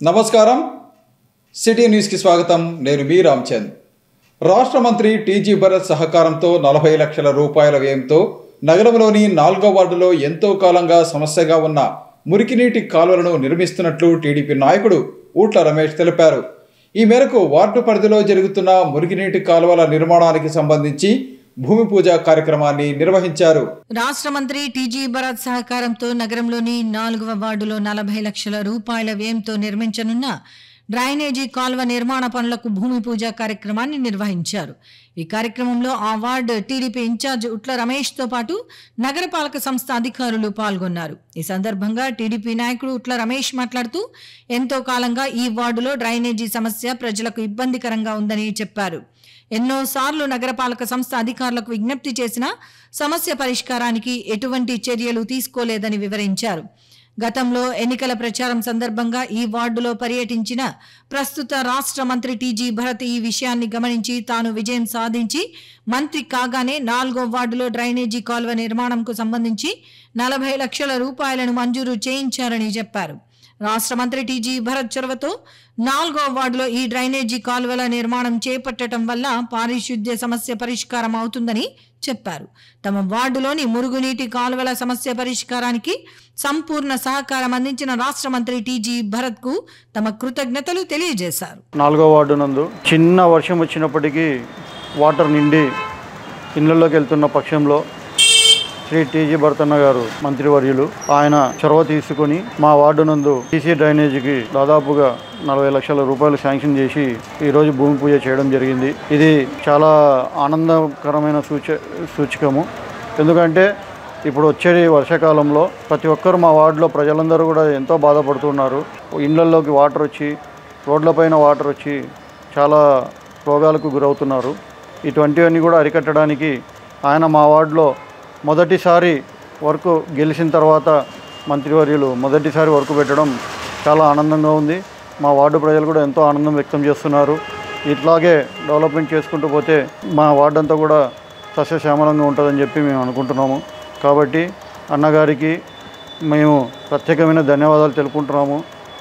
నమస్కారం city news కి స్వాగతం నేను మీ రామచంద్ రాష్ట్ర మంత్రి టీజీ భరత్ సహకారంతో 40 లక్షల రూపాయల వ్యయంతో నగరంలోని 4వ వార్డులో ఎంతో కాలంగా సమస్యగా ఉన్న మురికినీటి కాలువలను నిర్మిస్తున్నట్లు టీడీపీ నాయకుడు ఊట్ల రమేష్ తెలిపారు। ఈ మేరకు వార్డు పరిధిలో జరుగుతున్న మురికినీటి కాలువల నిర్మాణానికి సంబంధించి భూమి పూజ కార్యక్రమాన్ని నిర్వహించారు। రాష్ట్ర మంత్రి టీజీ భరత్ సహకారంతో నగరంలోని 4వ వార్డులో 40 లక్షల రూపాయల వ్యయంతో నిర్మించనున్న డ్రైనేజీ కాలువ నిర్మాణ పనులకు భూమి పూజ కార్యక్రమాన్ని నిర్వహించారు। ఈ కార్యక్రమంలో ఆ ward TDP incharge Utla Ramesh తో పాటు నగరపాలక సంస్థ అధికారులు పాల్గొన్నారు। ఈ సందర్భంగా టీడీపీ నాయకుడు ఉట్ల రమేష్ మాట్లాడుతూ ఎంతో కాలంగా ఈ వార్డులో డ్రైనేజీ సమస్య ప్రజలకు ఇబ్బందికరంగా ఉందని చెప్పారు। ఎన్నోసార్లు నగరపాలక సంస్థ అధికారులకు విజ్ఞప్తి చేసినా సమస్య పరిష్కారానికి ఎటువంటి చర్యలు తీసుకోలేదని వివరించారు। గతంలో ఎన్నికల ప్రచారం సందర్భంగా ఈ వార్డులో పర్యటించిన ప్రస్తుత రాష్ట్ర మంత్రి టీజీ భరత్ ఈ విషయాన్ని గమనించి తాను విజయం సాధించి మంత్రి కాగానే 4వ వార్డులో డ్రైనేజీ కాలువ నిర్మాణంకు సంబంధించి 40 లక్షల రూపాయలను మంజూరు చేయించారని చెప్పారు। రాష్ట్ర మంత్రి టీజీ భరత్ చొరవతో 4వ వార్డులో ఈ డ్రైనేజీ కాలువల నిర్మాణం చేపట్టడం వల్ల పారిశుద్ధ్య సమస్య పరిష్కారం అవుతుందని చెప్పారు। తమ వార్డులోని మురుగునీటి కాలువల సమస్య పరిష్కారానికి సంపూర్ణ సహకారం అందించిన రాష్ట్ర మంత్రి టీజీ భరత్ కు తమ కృతజ్ఞతలు తెలియజేశారు। 4వ వార్డు నందు చిన్న వర్షం వచ్చినప్పటికీ వాటర్ నిండి ఇళ్లలోకి వెళ్తున్న పక్షంలో శ్రీ టీజీ భరతన్న గారు మంత్రివర్యులు ఆయన చొరవ తీసుకొని మా వార్డు నందు టీసీ డ్రైనేజీకి దాదాపుగా 40 లక్షల రూపాయలు శాంక్షన్ చేసి ఈరోజు భూమి పూజ చేయడం జరిగింది। ఇది చాలా ఆనందకరమైన సూచకము। ఎందుకంటే ఇప్పుడు వచ్చే వర్షాకాలంలో ప్రతి ఒక్కరు మా వార్డులో ప్రజలందరూ కూడా ఎంతో బాధపడుతున్నారు। ఇళ్లలోకి వాటర్ వచ్చి రోడ్లపైన వాటర్ వచ్చి చాలా రోగాలకు గురవుతున్నారు। ఇటువంటివన్నీ కూడా అరికట్టడానికి ఆయన మా వార్డులో మొదటిసారి వర్క్ గెలిచిన తర్వాత మంత్రివర్యులు మొదటిసారి వర్క్ పెట్టడం చాలా ఆనందంగా ఉంది। మా వార్డు ప్రజలు కూడా ఎంతో ఆనందం వ్యక్తం చేస్తున్నారు। ఇట్లాగే డెవలప్మెంట్ చేసుకుంటూ పోతే మా వార్డు అంతా కూడా సస్యశ్యామలంగా ఉంటుందని చెప్పి మేము అనుకుంటున్నాము। కాబట్టి అన్నగారికి మేము ప్రత్యేకమైన ధన్యవాదాలు తెలుపుకుంటున్నాము।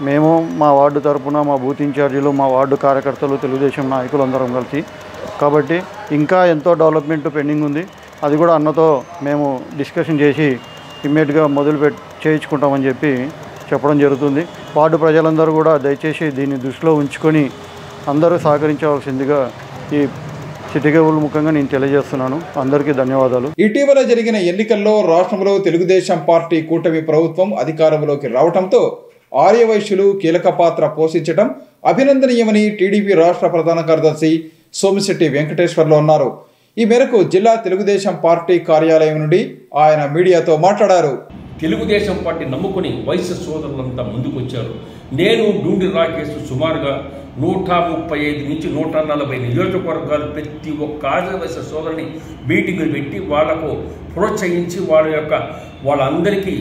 మేము మా వార్డు తరపున మా బూత్ ఇన్ఛార్జీలు మా వార్డు కార్యకర్తలు తెలుగుదేశం నాయకులు అందరం కలిసి కాబట్టి ఇంకా ఎంతో డెవలప్మెంట్ పెండింగ్ ఉంది। అది కూడా అన్నతో మేము డిస్కషన్ చేసి ఇమ్మీడియట్గా చేయించుకుంటామని చెప్పి చెప్పడం జరుగుతుంది। వార్డు ప్రజలందరూ కూడా దయచేసి దీన్ని దృష్టిలో ఉంచుకొని అందరూ సహకరించవలసిందిగా ఈ సిటీ కేబుల్ ముఖంగా నేను తెలియజేస్తున్నాను। అందరికీ ధన్యవాదాలు। ఇటీవల జరిగిన ఎన్నికల్లో రాష్ట్రంలో తెలుగుదేశం పార్టీ కూటమి ప్రభుత్వం అధికారంలోకి రావడంతో ఆర్యవైశ్యులు కీలక పాత్ర పోషించడం అభినందనీయమని టీడీపీ రాష్ట్ర ప్రధాన కార్యదర్శి సోమిశెట్టి వెంకటేశ్వర్లు అన్నారు। ఈ మేరకు జిల్లా తెలుగుదేశం పార్టీ కార్యాలయం నుండి ఆయన మీడియాతో మాట్లాడారు। తెలుగుదేశం పార్టీ నమ్ముకుని వైశ్య సోదరులంతా ముందుకొచ్చారు। నేను డూండి రాకేష్ సుమారుగా 135 నుంచి 140 నియోజకవర్గాలు ప్రతి ఒక్క ఆదివాసీ సోదరుని మీటింగులు పెట్టి వాళ్లకు ప్రోత్సహించి వాళ్ళందరికీ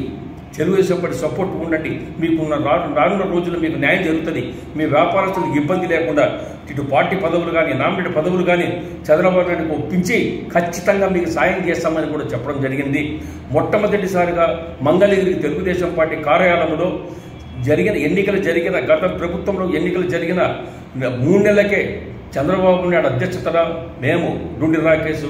తెలుగుదేశం పార్టీ సపోర్ట్ ఉండండి, మీకున్న రానున్న రోజుల్లో మీకు న్యాయం జరుగుతుంది, మీ వ్యాపారస్తులకు ఇబ్బంది లేకుండా ఇటు పార్టీ పదవులు కానీ నామినేట్ పదవులు కానీ చంద్రబాబు నాయుడుకు ఒప్పించి ఖచ్చితంగా మీకు సాయం చేస్తామని కూడా చెప్పడం జరిగింది। మొట్టమొదటిసారిగా మంగళగిరి తెలుగుదేశం పార్టీ కార్యాలయంలో గత ప్రభుత్వంలో ఎన్నికలు జరిగిన 3 నెలలకే చంద్రబాబు నాయుడు అధ్యక్షతన మేము డూండి రాకేష్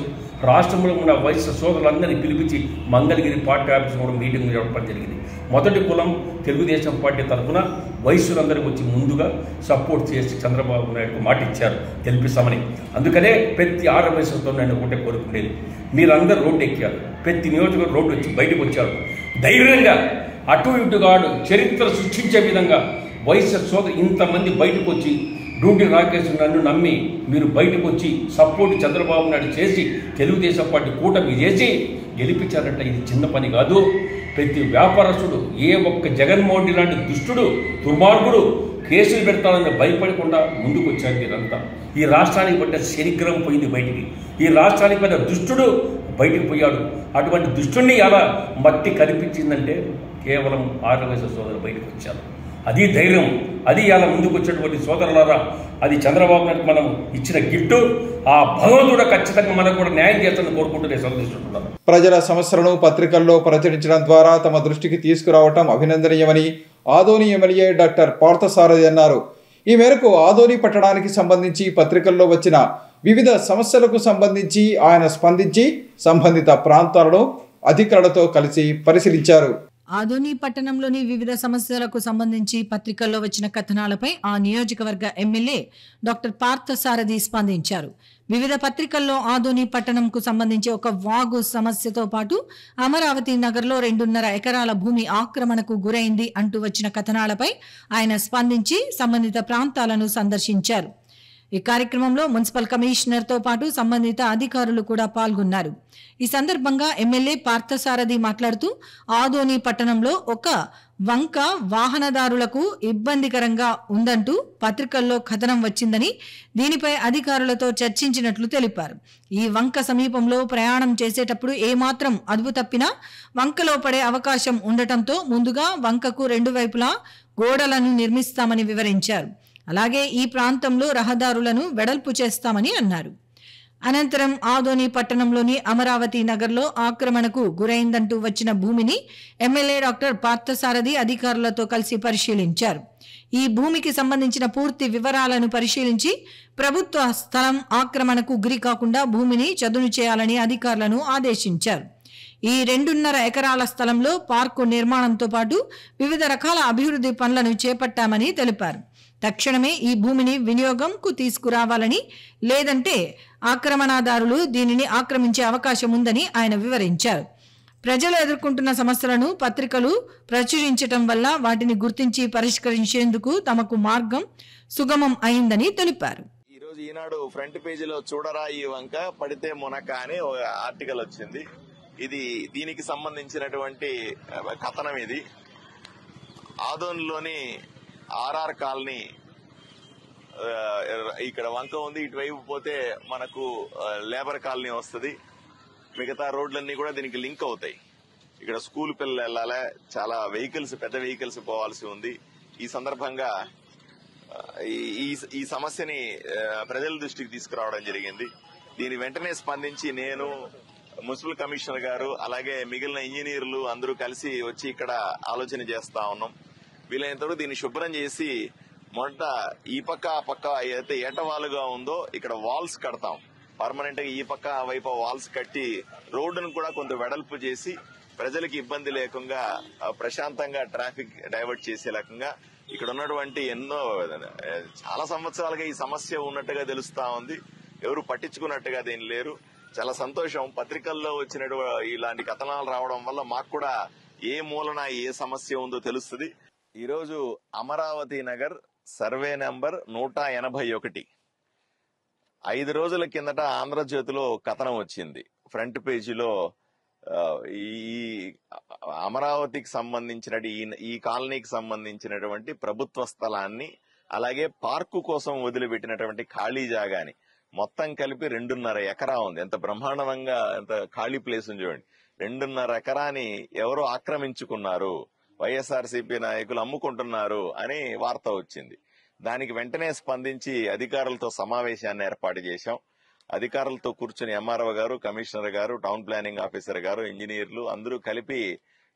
రాష్ట్రంలో ఉన్న వైశ్య సోదరులందరినీ పిలిపించి మంగళగిరి పార్టీ ఆఫీస్ కూడా మీటింగ్ జరపడం జరిగింది। మొదటి కులం తెలుగుదేశం పార్టీ తరఫున వైశ్యులందరికీ వచ్చి ముందుగా సపోర్ట్ చేసి చంద్రబాబు నాయుడుకు మాట ఇచ్చారు గెలిపిస్తామని। అందుకనే ప్రతి ఆడవయసుతో నేను ఒకటే కోరుకునేది, మీరందరూ రోడ్డు ఎక్కారు, ప్రతి నియోజకవర్గం రోడ్డు వచ్చి బయటకు వచ్చారు, ధైర్యంగా అటు ఇటుగాడు చరిత్ర సృష్టించే విధంగా వైశ్య సోదరు ఇంతమంది బయటకు వచ్చి డూండి రాకేష్ నన్ను నమ్మి మీరు బయటకు వచ్చి సపోర్ట్ చంద్రబాబు నాయుడు చేసి తెలుగుదేశం పార్టీ కూటమి చేసి గెలిపించారంటే ఇది చిన్న పని కాదు। ప్రతి వ్యాపారస్తుడు ఏ ఒక్క జగన్మోహన్ రెడ్డి లాంటి దుష్టుడు దుర్మార్గుడు కేసులు పెడతానని భయపడకుండా ముందుకు వచ్చారు మీరంతా। ఈ రాష్ట్రానికి పడ్డ శనిగ్రహం పోయింది బయటికి, ఈ రాష్ట్రానికి పడ్డ దుష్టుడు బయటికి పోయాడు। అటువంటి దుష్టుడిని అలా మట్టి కనిపించిందంటే కేవలం ఆర్యవైశ్య సోదరులు బయటకు వచ్చారు। అది ధైర్యం, అది ఇలా ముందుకు వచ్చేటువంటి సోదరులారా, అది చంద్రబాబు నాయుడు మనం ఇచ్చిన గిఫ్ట్. ఆ భగవంతుడు ఖచ్చితంగా మనకు కూడా న్యాయం చేస్తానని కోరుకుంటూ నేను సంతోషిస్తున్నాను. ప్రజల సమస్యలను పత్రికల్లో ప్రచురించడం ద్వారా తమ దృష్టికి తీసుకురావటం అభినందనీయమని ఆదోని ఎమ్మెల్యే డాక్టర్ పార్థసారథి అన్నారు. ఈ మేరకు ఆదోని పట్టణానికి సంబంధించి పత్రికల్లో వచ్చిన వివిధ సమస్యలకు సంబంధించి ఆయన స్పందించి సంబంధిత ప్రాంతాలను అధికారులతో కలిసి పరిశీలించారు. ఆదోని పట్టణంలోని వివిధ సమస్యలకు సంబంధించి పత్రికల్లో వచ్చిన కథనాలపై ఆ నియోజకవర్గ ఎమ్మెల్యే డాక్టర్ పార్థసారథి స్పందించారు. వివిధ పత్రికల్లో ఆదోని పట్టణంకు సంబంధించి ఒక వాగు సమస్యతో పాటు అమరావతి నగర్లో 2.5 ఎకరాల భూమి ఆక్రమణకు గురైంది అంటూ వచ్చిన కథనాలపై ఆయన స్పందించి సంబంధిత ప్రాంతాలను సందర్శించారు. ఈ కార్యక్రమంలో మున్సిపల్ కమిషనర్తో పాటు సంబంధిత అధికారులు కూడా పాల్గొన్నారు. ఈ సందర్భంగా ఎమ్మెల్యే పార్థసారథి మాట్లాడుతూ ఆదోని పట్టణంలో ఒక వంక వాహనదారులకు ఇబ్బందికరంగా ఉందంటూ పత్రికల్లో కథనం వచ్చిందని, దీనిపై అధికారులతో చర్చించినట్లు తెలిపారు. ఈ వంక సమీపంలో ప్రయాణం చేసేటప్పుడు ఏమాత్రం అదుపు తప్పినా వంకలో పడే అవకాశం ఉండటంతో ముందుగా వంకకు 2 వైపులా గోడలను నిర్మిస్తామని వివరించారు. అలాగే ఈ ప్రాంతంలో రహదారులను వెడల్పు చేస్తామని అన్నారు. అనంతరం ఆదోని పట్టణంలోని అమరావతి నగర్లో ఆక్రమణకు గురైందంటూ వచ్చిన భూమిని ఎమ్మెల్యే డాక్టర్ పార్థసారథి అధికారులతో కలిసి పరిశీలించారు. ఈ భూమికి సంబంధించిన పూర్తి వివరాలను పరిశీలించి ప్రభుత్వ స్థలం ఆక్రమణకు గురి కాకుండా భూమిని చదును చేయాలని అధికారులను ఆదేశించారు. ఈ 2.5 ఎకరాల స్థలంలో పార్కు నిర్మాణంతో పాటు వివిధ రకాల అభివృద్ధి పనులను చేపట్టామని తెలిపారు. తక్షణమే ఈ భూమిని వినియోగంకు తీసుకురావాలని, లేదంటే ఆక్రమణదారులు దీనిని ఆక్రమించే అవకాశం ఉందని ఆయన వివరించారు. ప్రజలు ఎదుర్కొంటున్న సమస్యలను పత్రికలు ప్రచురించడం వల్ల వాటిని గుర్తించి పరిష్కరించేందుకు తమకు మార్గం సుగమం అయిందని తెలిపారు. ఈరోజు ఈనాడు ఫ్రంట్ పేజీలో చూడరా ఈ వంక పడితే మునక అని ఆర్టికల్ వచ్చింది. దీనికి సంబంధించినటువంటి కథనం. ఇది ఆదోన్లోని ఆర్ఆర్ కాలనీ, ఇక్కడ వంక ఉంది, ఇటువైపు పోతే మనకు లేబర్ కాలనీ వస్తుంది. మిగతా రోడ్లన్నీ కూడా దీనికి లింక్ అవుతాయి. ఇక్కడ స్కూల్ పిల్లలు వెళ్ళాలి, చాలా పెద్ద వెహికల్స్ పోవాల్సి ఉంది. ఈ సందర్భంగా ఈ సమస్యని ప్రజల దృష్టికి తీసుకురావడం జరిగింది. దీని వెంటనే స్పందించి నేను, మున్సిపల్ కమిషనర్ గారు, అలాగే మిగిలిన ఇంజనీర్లు అందరూ కలిసి వచ్చి ఇక్కడ ఆలోచన చేస్తా ఉన్నాం. వీలైనంతవరకు దీన్ని శుభ్రం చేసి మొదట ఈ పక్క ఆ పక్క ఏదైతే ఏటవాలుగా ఉందో ఇక్కడ వాల్స్ కడతాం. పర్మనెంట్ గా ఈ పక్క ఆ వైపు వాల్స్ కట్టి రోడ్డును కూడా కొంత వెడల్పు చేసి ప్రజలకు ఇబ్బంది లేకుండా ప్రశాంతంగా ట్రాఫిక్ డైవర్ట్ చేసే రకంగా ఇక్కడ ఉన్నటువంటి చాలా సంవత్సరాలుగా ఈ సమస్య ఉన్నట్టుగా తెలుస్తా ఉంది. ఎవరు పట్టించుకున్నట్టుగా దీని లేరు. చాలా సంతోషం. పత్రికల్లో వచ్చినటువంటి ఇలాంటి కథనాలు రావడం వల్ల మాకు కూడా ఏ మూలన ఏ సమస్య ఉందో తెలుస్తుంది. ఈరోజు అమరావతి నగర్ సర్వే నెంబర్ 181 5 రోజుల కిందట ఆంధ్రజ్యోతిలో కథనం వచ్చింది. ఫ్రంట్ పేజీలో ఈ అమరావతికి సంబంధించిన ఈ కాలనీకి సంబంధించినటువంటి ప్రభుత్వ స్థలాన్ని, అలాగే పార్కు కోసం వదిలిపెట్టినటువంటి ఖాళీ జాగాని మొత్తం కలిపి 2.5 ఎకరా ఉంది. ఎంత బ్రహ్మాండంగా, ఎంత ఖాళీ ప్లేస్ ఉంది చూడండి. 2.5 ఎకరాని ఎవరో ఆక్రమించుకున్నారు, వైఎస్ఆర్సీపీ నాయకులు అమ్ముకుంటున్నారు అని వార్త వచ్చింది. దానికి వెంటనే స్పందించి అధికారులతో సమావేశాన్ని ఏర్పాటు చేశాం. అధికారులతో కూర్చుని ఎంఆర్ఓ గారు, కమిషనర్ గారు, టౌన్ ప్లానింగ్ ఆఫీసర్ గారు, ఇంజనీర్లు అందరూ కలిపి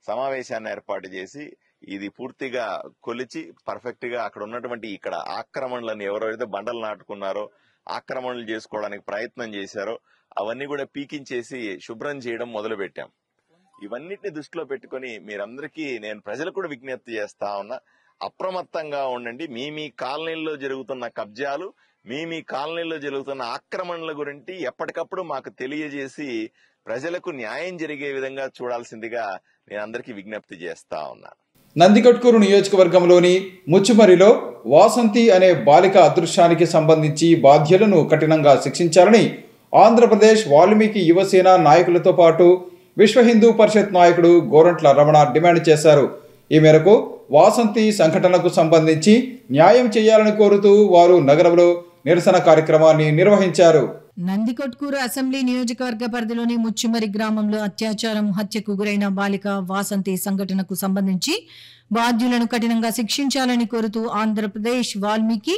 సమావేశాన్ని ఏర్పాటు చేసి ఇది పూర్తిగా కొలిచి పర్ఫెక్ట్ గా అక్కడ ఉన్నటువంటి ఇక్కడ ఆక్రమణలను ఎవరైతే బండలు నాటుకున్నారో, ఆక్రమణలు చేసుకోవడానికి ప్రయత్నం చేశారో అవన్నీ కూడా పీకించేసి శుభ్రం చేయడం మొదలు పెట్టాం. ఇవన్నిటిని దృష్టిలో పెట్టుకుని మీరందరికీ నేను ప్రజలకు కూడా విజ్ఞప్తి చేస్తా ఉన్నా, అప్రమత్తంగా ఉండండి. మీ కాలనీల్లో జరుగుతున్న కబ్జాలు, మీ కాలనీల్లో జరుగుతున్న ఆక్రమణల గురించి ఎప్పటికప్పుడు మాకు తెలియజేసి ప్రజలకు న్యాయం జరిగే విధంగా చూడాల్సిందిగా నేను అందరికీ విజ్ఞప్తి చేస్తా ఉన్నా. నందికొట్కూరు నియోజకవర్గంలోని ముచ్చుమరిలో వాసంతి అనే బాలిక అదృశ్యానికి సంబంధించి బాధ్యులను కఠినంగా శిక్షించాలని ఆంధ్రప్రదేశ్ వాల్మీకి యువసేన నాయకులతో పాటు విశ్వ హిందూ పరిషత్ నాయకుడు గోరంట్ల రమణ డిమాండ్ చేశారు. ఈ మేరకు వాసంతి సంఘటనకు సంబంధించి న్యాయం చేయాలని కోరుతూ వారు నగరంలో నిరసన కార్యక్రమాన్ని నిర్వహించారు. నందికొట్కూరు అసెంబ్లీ నియోజకవర్గ పరిధిలోని ముచ్చుమరి గ్రామంలో అత్యాచారం, హత్యకు గురైన బాలిక వాసంతి సంఘటనకు సంబంధించి బాధ్యులను కఠినంగా శిక్షించాలని కోరుతూ ఆంధ్రప్రదేశ్ వాల్మీకి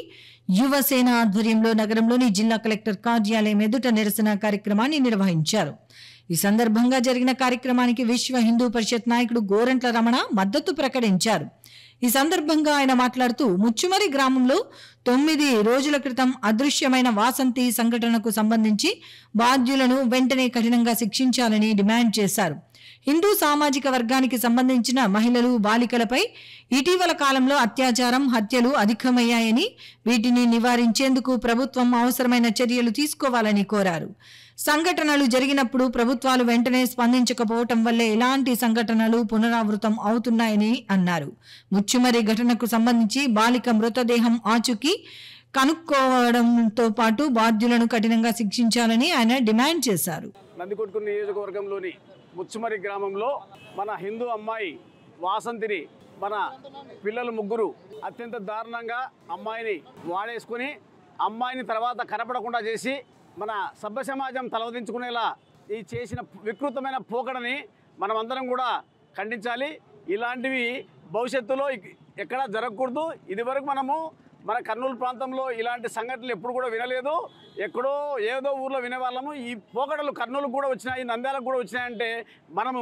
యువసేన ఆధ్వర్యంలో నగరంలోని జిల్లా కలెక్టర్ కార్యాలయం ఎదుట నిరసన కార్యక్రమాన్ని నిర్వహించారు. ఈ సందర్భంగా జరిగిన కార్యక్రమానికి విశ్వ హిందూ పరిషత్ నాయకుడు గోరంట్ల రమణ మద్దతు ప్రకటించారు. ఈ సందర్భంగా ఆయన మాట్లాడుతూ ముచ్చుమరి గ్రామంలో 9 రోజుల క్రితం అదృశ్యమైన వాసంతి సంఘటనకు సంబంధించి బాధ్యులను వెంటనే కఠినంగా శిక్షించాలని డిమాండ్ చేశారు. హిందూ సామాజిక వర్గానికి సంబంధించిన మహిళలు, బాలికలపై ఇటీవల కాలంలో అత్యాచారం, హత్యలు అధికమయ్యాయని, వీటిని నివారించేందుకు ప్రభుత్వం అవసరమైన చర్యలు తీసుకోవాలని కోరారు. సంఘటనలు జరిగినప్పుడు ప్రభుత్వాలు వెంటనే స్పందించకపోవటం వల్లే ఇలాంటి సంఘటనలు పునరావృతం అవుతున్నాయని అన్నారు. ముచ్చుమరి ఘటనకు సంబంధించి బాలిక మృతదేహం ఆచూకీ కనుక్కోవడంతో పాటు బాధ్యులను కఠినంగా శిక్షించాలని ఆయన డిమాండ్ చేశారు. నందికొట్కూరు నియోజకవర్గంలోని ముచ్చుమరి గ్రామంలో మన హిందూ అమ్మాయి వాసంతిని మన పిల్లలు 3 అత్యంత దారుణంగా అమ్మాయిని వాడేసుకుని అమ్మాయిని తర్వాత కనపడకుండా చేసి మన సభ్య సమాజం తలవదించుకునేలా ఈ చేసిన వికృతమైన పోకడని మనమందరం కూడా ఖండించాలి. ఇలాంటివి భవిష్యత్తులో ఎక్కడా జరగకూడదు. ఇదివరకు మనము మన కర్నూలు ప్రాంతంలో ఇలాంటి సంఘటనలు ఎప్పుడు కూడా వినలేదు. ఎక్కడో ఏదో ఊర్లో వినేవాళ్ళము. ఈ పోకడలు కర్నూలుకు కూడా వచ్చినాయి, నంద్యాలకు కూడా వచ్చినాయంటే మనము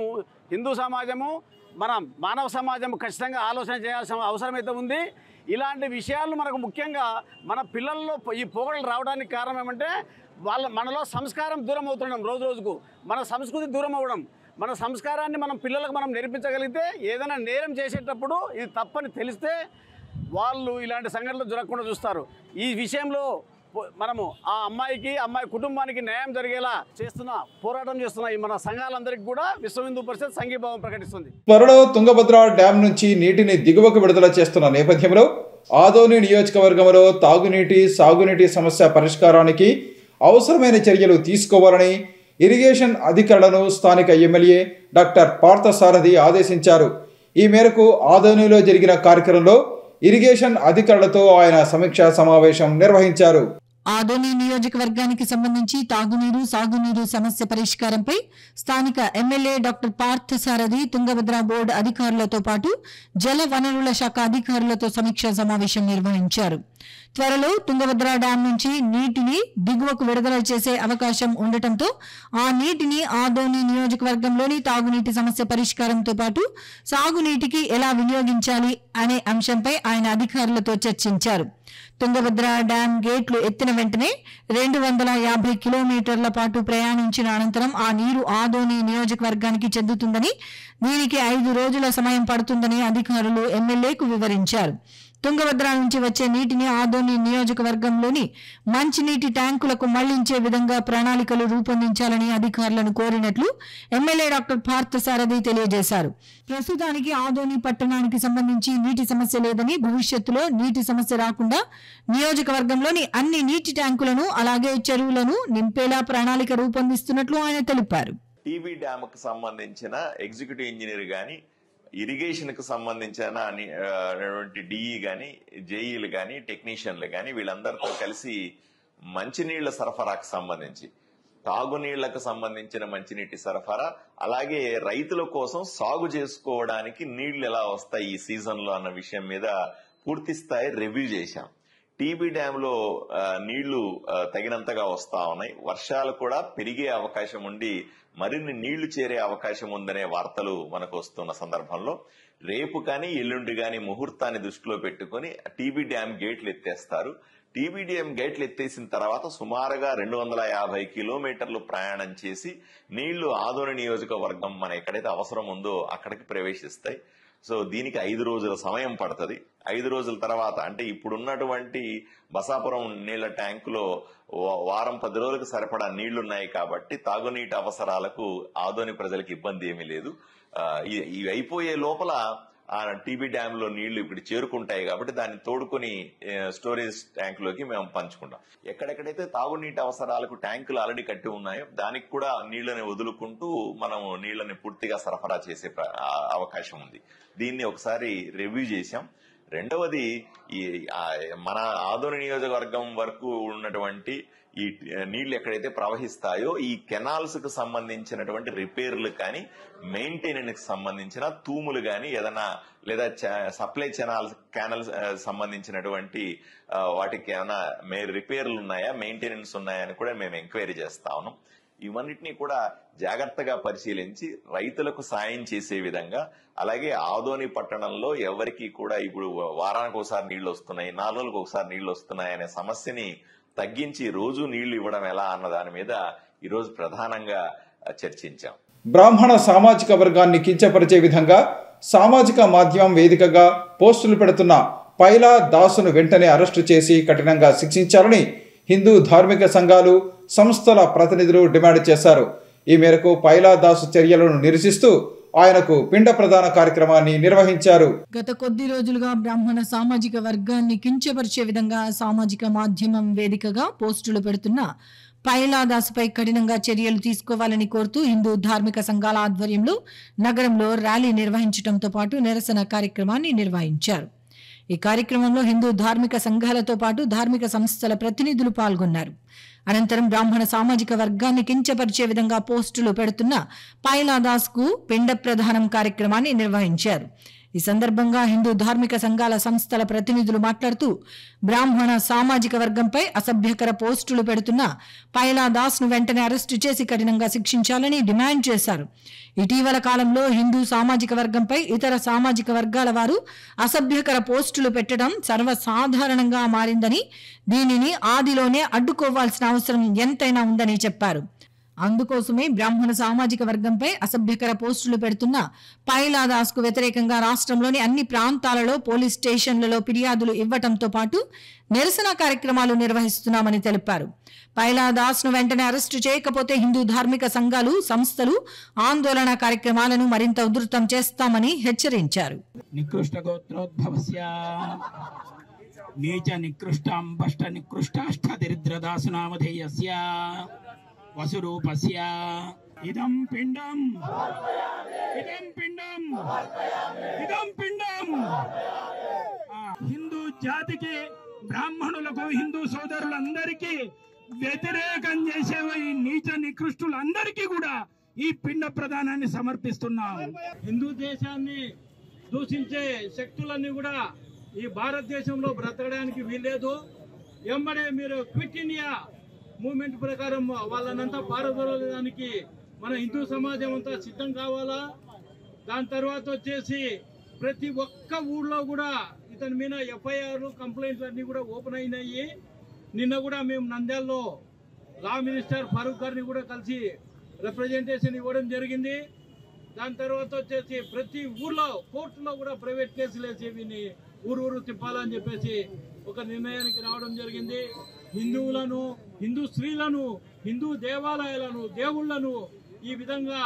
హిందూ సమాజము, మన మానవ సమాజం ఖచ్చితంగా ఆలోచన చేయాల్సిన అవసరమైతే ఉంది. ఇలాంటి విషయాలు మనకు ముఖ్యంగా మన పిల్లల్లో ఈ పోకడలు రావడానికి కారణం ఏమంటే మనలో సంస్కారం దూరం అవుతున్నాం. రోజు రోజుకు మన సంస్కృతి దూరం అవ్వడం. మన సంస్కారాన్ని మనం పిల్లలకు మనం నేర్పించగలిగితే ఏదైనా నేరం చేసేటప్పుడు ఇది తప్పని తెలిస్తే వాళ్ళు ఇలాంటి సంఘటనలు జరగకుండా చూస్తారు. ఈ విషయంలో మనము ఆ అమ్మాయికి, అమ్మాయి కుటుంబానికి న్యాయం జరిగేలా పోరాటం చేస్తున్న ఈ మన సంఘాలందరికీ కూడా విశ్వ హిందూ పరిషత్ సంఘీభావం ప్రకటిస్తుంది. త్వరలో తుంగభద్ర డ్యాం నుంచి నీటిని దిగువకు విడుదల చేస్తున్న నేపథ్యంలో ఆదోని నియోజకవర్గంలో తాగునీటి, సాగునీటి సమస్య పరిష్కారానికి అవసరమైన చర్యలు తీసుకోవాలని ఇరిగేషన్ అధికారులను స్థానిక ఎమ్మెల్యే డాక్టర్ పార్థసారథి ఆదేశించారు. ఈ మేరకు ఆదోనిలో జరిగిన కార్యక్రమంలో ఇరిగేషన్ అధికారులతో ఆయన సమీక్షా సమావేశం నిర్వహించారు. ఆదోని నియోజకవర్గానికి సంబంధించి తాగునీరు, సాగునీరు సమస్య పరిష్కారంపై స్థానిక MLA doctor Parthasarathy Tungabhadra board అధికారులతో పాటు జల వనరుల శాఖ అధికారులతో సమీక్షా సమావేశం నిర్వహించారు. త్వరలో తుంగభద్ర డ్యాం నుంచి నీటిని దిగువకు విడుదల చేసే అవకాశం ఉండటంతో ఆ నీటిని ఆదోని నియోజకవర్గంలోని తాగునీటి సమస్య పరిష్కారంతో పాటు సాగునీటికి ఎలా వినియోగించాలి అనే అంశంపై ఆయన అధికారులతో చర్చించారు. తుంగభద్ర డ్యాం గేట్లు ఎత్తిన వెంటనే 250 కిలోమీటర్ల పాటు ప్రయాణించిన అనంతరం ఆ నీరు ఆదోని నియోజకవర్గానికి చెందుతుందని, దీనికి 5 రోజుల సమయం పడుతుందని అధికారులు ఎమ్మెల్యేకు వివరించారు. తుంగభద్ర నుంచి వచ్చే నీటిని ఆదోని నియోజకవర్గంలోని మంచినీటి ట్యాంకులకు మళ్లించే విధంగా ప్రణాళికలు రూపొందించాలని అధికారులను కోరినట్లు ఎమ్మెల్యే డాక్టర్ పార్థసారథి తెలియజేశారు. ప్రస్తుతానికి ఆదోని పట్టణానికి సంబంధించి నీటి సమస్య లేదని, భవిష్యత్తులో నీటి సమస్య రాకుండా నియోజకవర్గంలోని అన్ని నీటి ట్యాంకులను అలాగే చెరువులను నింపేలా ప్రణాళిక రూపొందిస్తున్నట్లు ఆయన తెలిపారు. టీబీ డ్యామ్ కు సంబంధించిన ఎగ్జిక్యూటివ్ ఇంజనీర్ గాని, ఇరిగేషన్ కు సంబంధించిన డిఈ గాని, జేఈలు గాని, టెక్నీషియన్లు గాని వీళ్ళందరితో కలిసి మంచినీళ్ల సరఫరాకు సంబంధించి, తాగునీళ్లకు సంబంధించిన మంచినీటి సరఫరా, అలాగే రైతుల కోసం సాగు చేసుకోవడానికి నీళ్లు ఎలా వస్తాయి ఈ సీజన్ లో అన్న విషయం మీద పూర్తి స్థాయి రివ్యూ చేశాం. టీబీ డ్యామ్ లో నీళ్లు తగినంతగా వస్తా ఉన్నాయి. వర్షాలు కూడా పెరిగే అవకాశం ఉండి మరిన్ని నీళ్లు చేరే అవకాశం ఉందనే వార్తలు మనకు వస్తున్న సందర్భంలో రేపు కానీ ఎల్లుండి కానీ ముహూర్తాన్ని దృష్టిలో పెట్టుకుని టీబీ డ్యామ్ గేట్లు ఎత్తేస్తారు. టీబీ డ్యామ్ గేట్లు ఎత్తేసిన తర్వాత సుమారుగా 250 కిలోమీటర్లు ప్రయాణం చేసి నీళ్లు ఆదోని నియోజకవర్గం మన ఎక్కడైతే అవసరం ఉందో అక్కడికి ప్రవేశిస్తాయి. సో దీనికి 5 రోజుల సమయం పడుతుంది. 5 రోజుల తర్వాత అంటే ఇప్పుడున్నటువంటి బసాపురం నీళ్ల ట్యాంకులో వారం 10 రోజులకు సరిపడా నీళ్లున్నాయి కాబట్టి తాగునీటి అవసరాలకు ఆదోని ప్రజలకు ఇబ్బంది ఏమీ లేదు. ఇవి అయిపోయే లోపల ఆ టీబీ డ్యామ్ లో నీళ్లు ఇప్పుడు చేరుకుంటాయి కాబట్టి దాన్ని తోడుకొని స్టోరేజ్ ట్యాంక్ లోకి మేము పంచుకుంటాం. ఎక్కడెక్కడైతే తాగునీటి అవసరాలకు ట్యాంకులు ఆల్రెడీ కట్టి ఉన్నాయో దానికి కూడా నీళ్లని వదులుకుంటూ మనం నీళ్లని పూర్తిగా సరఫరా చేసే అవకాశం ఉంది. దీన్ని ఒకసారి రివ్యూ చేశాం. రెండవది ఈ మన ఆదోని నియోజకవర్గం వరకు ఉన్నటువంటి ఈ నీళ్లు ఎక్కడైతే ప్రవహిస్తాయో ఈ కెనాల్స్ కు సంబంధించినటువంటి రిపేర్లు కానీ మెయింటెనెన్స్ సంబంధించిన తూములు కానీ ఏదైనా లేదా సప్లై కెనాల్స్ సంబంధించినటువంటి వాటికి ఏమైనా రిపేర్లు ఉన్నాయా, మెయింటెనెన్స్ ఉన్నాయా అని కూడా మేము ఎంక్వైరీ చేస్తా ఉన్నాం. ఇవన్నిటినీ కూడా జాగ్రత్తగా పరిశీలించి రైతులకు సాయం చేసే విధంగా, అలాగే ఆదోని పట్టణంలో ఎవరికి కూడా ఇప్పుడు వారానికి ఒకసారి నీళ్లు వస్తున్నాయి, 4 రోజులకు ఒకసారి నీళ్లు వస్తున్నాయి అనే సమస్యని తగ్గించి రోజు నీళ్లు ఇవ్వడం ఎలా అన్న దాని మీద ఈరోజు ప్రధానంగా చర్చించాం. బ్రాహ్మణ సామాజిక వర్గాన్ని కించపరిచే విధంగా సామాజిక మాధ్యమం వేదికగా పోస్టులు పెడుతున్న పైలా దాసును వెంటనే అరెస్టు చేసి కఠినంగా శిక్షించాలని హిందూ ధార్మిక సంఘాలు, సంస్థల ప్రతినిధులు డిమాండ్ చేశారు. ఈ మేరకు పైలా దాసు చర్యలను నిరసిస్తూ ఆయనకు పిండ ప్రదాన కార్యక్రమాన్ని నిర్వహించారు. గత కొద్ది రోజులుగా బ్రాహ్మణ సామాజిక వర్గాన్ని కించపరిచే విధంగా సామాజిక మాధ్యమం వేదికగా పోస్టులు పెడుతున్న పైలాదాసుపై కఠినంగా చర్యలు తీసుకోవాలని కోరుతూ హిందూ ధార్మిక సంఘాల ఆధ్వర్యంలో నగరంలో ర్యాలీ నిర్వహించడంతో పాటు నిరసన కార్యక్రమాన్ని నిర్వహించారు. ఈ కార్యక్రమంలో హిందూ ధార్మిక సంఘాలతో పాటు ధార్మిక సంస్థల ప్రతినిధులు పాల్గొన్నారు. అనంతరం బ్రాహ్మణ సామాజిక వర్గాన్ని కించపరిచే విధంగా పోస్టులు పెడుతున్న పైలాదాస్కు పిండ ప్రదానం కార్యక్రమాన్ని నిర్వహించారు. ఈ సందర్భంగా హిందూ ధార్మిక సంఘాల సంస్థల ప్రతినిధులు మాట్లాడుతూ బ్రాహ్మణ సామాజిక వర్గంపై అసభ్యకర పోస్టులు పెడుతున్న పైలాదాస్ను వెంటనే అరెస్టు చేసి కఠినంగా శిక్షించాలని డిమాండ్ చేశారు. ఇటీవల కాలంలో హిందూ సామాజిక వర్గంపై ఇతర సామాజిక వర్గాల వారు అసభ్యకర పోస్టులు పెట్టడం సర్వసాధారణంగా మారిందని, దీనిని ఆదిలోనే అడ్డుకోవాల్సిన అవసరం ఎంతైనా ఉందని చెప్పారు. అందుకోసమే బ్రాహ్మణ సామాజిక వర్గంపై అసభ్యకర పోస్టులు పెడుతున్న పైలాదాస్కు వ్యతిరేకంగా రాష్ట్రంలోని అన్ని ప్రాంతాలలో పోలీస్ స్టేషన్లలో ఫిర్యాదులు ఇవ్వటంతో పాటు నిరసన కార్యక్రమాలు నిర్వహిస్తున్నామని తెలిపారు. పైలాదాస్ను వెంటనే అరెస్టు చేయకపోతే హిందూ ధార్మిక సంఘాలు, సంస్థలు ఆందోళన కార్యక్రమాలను మరింత ఉధృతం చేస్తామని హెచ్చరించారు. నికృష్ట గోత్రోద్భవస్య నీచ నికృష్టాంబష్ట నికృష్టాష్ట దరిద్రదాసునామధేయస్య వసురూపస్య ఇదం పిండం ఇదం పిండం ఇదం పిండం. హిందూ జాతికి, బ్రాహ్మణులకు, హిందూ సోదరులందరికీ వ్యతిరేకం చేసే ఈ నీచ నికృష్టులందరికీ కూడా ఈ పిండ ప్రదానాన్ని సమర్పిస్తున్నాం. హిందూ దేశాన్ని దూషించే శక్తులన్నీ కూడా ఈ భారతదేశంలో బ్రతకడానికి వీల్లేదు. ఎంబడే మీరు క్విట్ ఇండియా మూవ్మెంట్ ప్రకారం వాళ్ళనంతా పారదోలడానికి మన హిందూ సమాజం అంతా సిద్ధం కావాలా. దాని తర్వాత వచ్చేసి ప్రతి ఒక్క ఊళ్ళో కూడా ఇతని మీద ఎఫ్ఐఆర్, కంప్లైంట్లు అన్ని కూడా ఓపెన్ అయినాయి. నిన్న కూడా మేము నంద్యాలలో లా మినిస్టర్ ఫరూక్ గారిని కూడా కలిసి రిప్రజెంటేషన్ ఇవ్వడం జరిగింది. దాని తర్వాత వచ్చేసి ప్రతి ఊర్లో కోర్టులో కూడా ప్రైవేట్ కేసులు వేసి వీని ఊరు తిప్పాలని చెప్పేసి ఒక నిర్ణయానికి రావడం జరిగింది. హిందువులను, హిందూ స్త్రీలను, హిందూ దేవాలయాలను, దేవుళ్లను ఈ విధంగా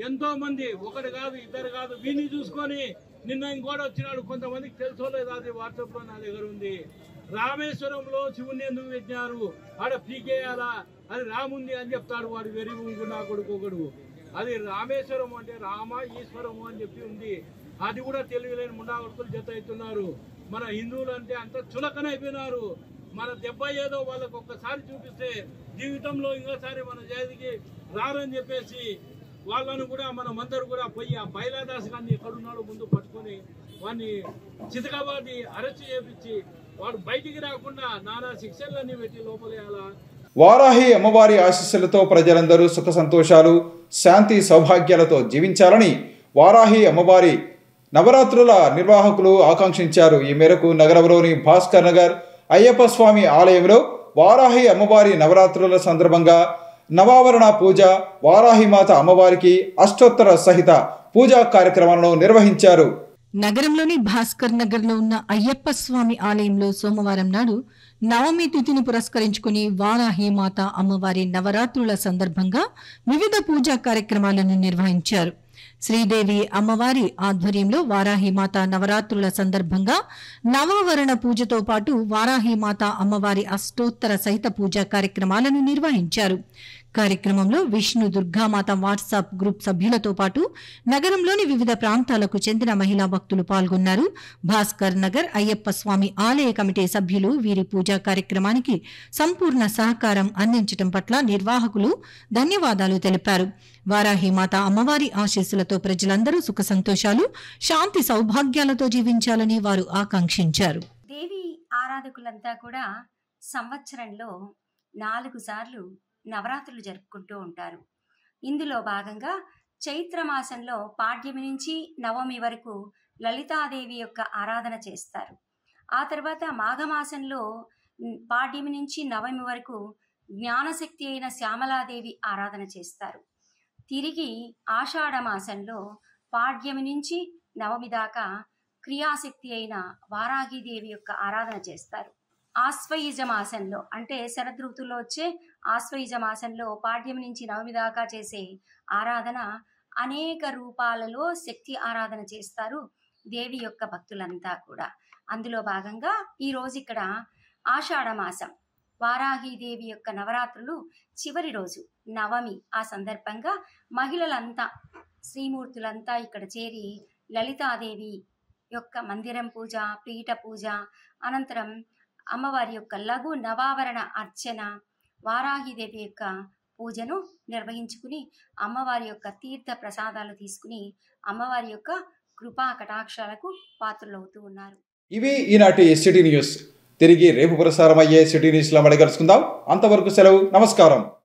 ఎంతో మంది, ఒకటి కాదు ఇద్దరు కాదు, వీని చూసుకొని నిన్న ఇంకోటి వచ్చినాడు. కొంతమందికి తెలుసో లేదు, అది వాట్సాప్ లో నా దగ్గర ఉంది. రామేశ్వరంలో శివుని ఎందుకు పెట్టినారు, ఆడ పీకేయాలా, అది రాముంది అని చెప్తాడు వాడు వెరీ నా కొడుకు ఒకడు. అది రామేశ్వరం అంటే రామ ఈశ్వరము అని చెప్పి ఉంది. అది కూడా తెలియలేని ముండాకొడుకులు జత అవుతున్నారు. మన హిందువులు అంటే అంత చులకనైపోయినారు. మన దెబ్బ ఏదో వాళ్ళకు ఒక్కసారి చూపిస్తే జీవితంలో ఇంకోసారి మన జాతికి రారని చెప్పేసి వాళ్ళను కూడా మనమందరూ కూడా పోయి ఆ పైలాదాస్ గారిని ఎక్కడున్నాడు ముందు పట్టుకొని వాడిని చితకబాది అరెస్ట్ చేపించి వాడు బయటికి రాకుండా నానా శిక్షలన్నీ పెట్టి లోపలేయాలా. వారాహి అమ్మవారి ఆశీస్సులతో ప్రజలందరూ సుఖ సంతోషాలు, శాంతి సౌభాగ్యాలతో జీవించాలని వారాహి అమ్మవారి నవరాత్రుల నిర్వాహకులు ఆకాంక్షించారు. ఈ మేరకు నగరంలోని భాస్కర్ నగర్ అయ్యప్ప స్వామి ఆలయంలో వారాహి అమ్మవారి నవరాత్రుల సందర్భంగా నవావరణ పూజ, వారాహిమాత అమ్మవారికి అష్టోత్తర సహిత పూజా కార్యక్రమాలను నిర్వహించారు. నగరంలోని భాస్కర్ నగర్లో ఉన్న అయ్యప్ప స్వామి ఆలయంలో సోమవారం నాడు నవమి తిథిని పురస్కరించుకుని వారాహిమాత అమ్మవారి నవరాత్రుల సందర్భంగా వివిధ పూజా కార్యక్రమాలను నిర్వహించారు. శ్రీదేవి అమ్మవారి ఆధ్వర్యంలో వారాహిమాత నవరాత్రుల సందర్భంగా నవావరణ పూజతో పాటు వారాహిమాత అమ్మవారి అష్టోత్తర సహిత పూజా కార్యక్రమాలను నిర్వహించారు. కార్యక్రమంలో విష్ణు దుర్గామాత వాట్సాప్ గ్రూప్ సభ్యులతో పాటు నగరంలోని వివిధ ప్రాంతాలకు చెందిన మహిళా భక్తులు పాల్గొన్నారు. భాస్కర్ నగర్ అయ్యప్ప స్వామి ఆలయ కమిటీ సభ్యులు వీరి పూజా కార్యక్రమానికి సంపూర్ణ సహకారం అందించడం పట్ల నిర్వాహకులు ధన్యవాదాలు తెలిపారు. వారాహిమాత అమ్మవారి ఆశీస్సులతో ప్రజలందరూ సుఖ సంతోషాలు, శాంతి సౌభాగ్యాలతో జీవించాలని వారు ఆకాంక్షించారు. దేవి ఆరాధకులంతా కూడా సంవత్సరంలో 4 సార్లు నవరాత్రులు జరుపుకుంటూ ఉంటారు. ఇందులో భాగంగా చైత్రమాసంలో పాడ్యమి నుంచి నవమి వరకు లలితాదేవి యొక్క ఆరాధన చేస్తారు. ఆ తర్వాత మాఘమాసంలో పాడ్యమి నుంచి నవమి వరకు జ్ఞానశక్తి అయిన శ్యామలాదేవి ఆరాధన చేస్తారు. తిరిగి ఆషాఢ మాసంలో పాడ్యమి నుంచి నవమి దాకా క్రియాశక్తి అయిన వారాహిదేవి యొక్క ఆరాధన చేస్తారు. ఆశ్వయుజ మాసంలో అంటే శరదృతుల్లో వచ్చే ఆశ్వయుజ మాసంలో పాడ్యం నుంచి నవమి దాకా చేసే ఆరాధన అనేక రూపాలలో శక్తి ఆరాధన చేస్తారు దేవి యొక్క భక్తులంతా కూడా. అందులో భాగంగా ఈరోజు ఇక్కడ ఆషాఢ మాసం వారాహిదేవి యొక్క నవరాత్రులు చివరి రోజు నవమి. ఆ సందర్భంగా మహిళలంతా శ్రీమూర్తులంతా ఇక్కడ చేరి లలితాదేవి యొక్క మందిరం పూజ, పీఠ పూజ, అనంతరం అమ్మవారి యొక్క లఘు నవావరణ అర్చన, వారాహిదేవి యొక్క పూజను నిర్వహించుకుని అమ్మవారి యొక్క తీర్థ ప్రసాదాలు తీసుకుని అమ్మవారి యొక్క కృపా కటాక్షాలకు పాత్రలవుతూ ఉన్నారు. ఇవి ఈనాటి సిటీ న్యూస్. తిరిగి రేపు ప్రసారం అయ్యే సిటీ న్యూస్లో మళ్ళీ కలుసుకుందాం. అంతవరకు సెలవు. నమస్కారం.